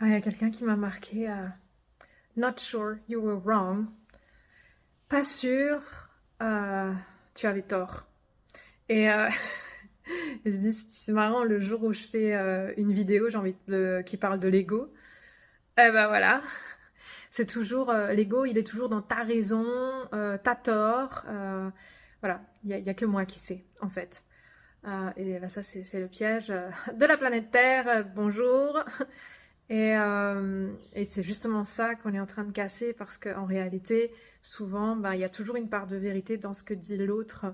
Il y a quelqu'un qui m'a marqué Not sure you were wrong. Pas sûr, tu avais tort. Et je dis, c'est marrant, le jour où je fais une vidéo, qui parle de l'ego, eh ben voilà, c'est toujours, l'ego, il est toujours dans ta raison, t'as tort. Voilà, il y a que moi qui sais, en fait. Et ben ça, c'est le piège de la planète Terre. Bonjour. Et c'est justement ça qu'on est en train de casser parce qu'en réalité, souvent, ben, il y a toujours une part de vérité dans ce que dit l'autre.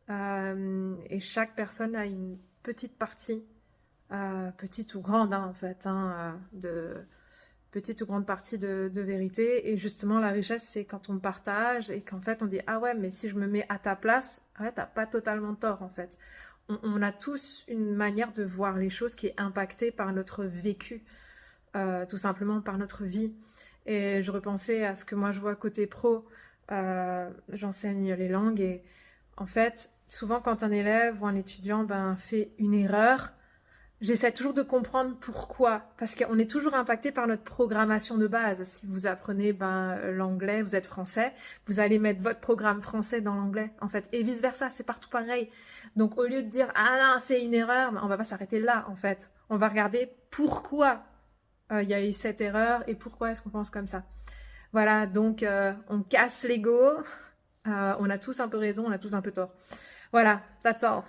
Et chaque personne a une petite partie, petite ou grande hein, en fait, hein, de petite ou grande partie de vérité. Et justement, la richesse, c'est quand on partage et qu'en fait, on dit ah ouais, mais si je me mets à ta place, ouais, t'as pas totalement tort en fait. On a tous une manière de voir les choses qui est impactée par notre vécu, tout simplement par notre vie. Et je repensais à ce que moi je vois côté pro. J'enseigne les langues et en fait, souvent quand un élève ou un étudiant fait une erreur, j'essaie toujours de comprendre pourquoi. Parce qu'on est toujours impacté par notre programmation de base. Si vous apprenez l'anglais, vous êtes français, vous allez mettre votre programme français dans l'anglais, en fait. Et vice-versa, c'est partout pareil. Donc au lieu de dire ah non, c'est une erreur, on va pas s'arrêter là, en fait. On va regarder pourquoi il y a eu cette erreur et pourquoi est-ce qu'on pense comme ça. Voilà, donc on casse l'ego. On a tous un peu raison, on a tous un peu tort. Voilà, that's all.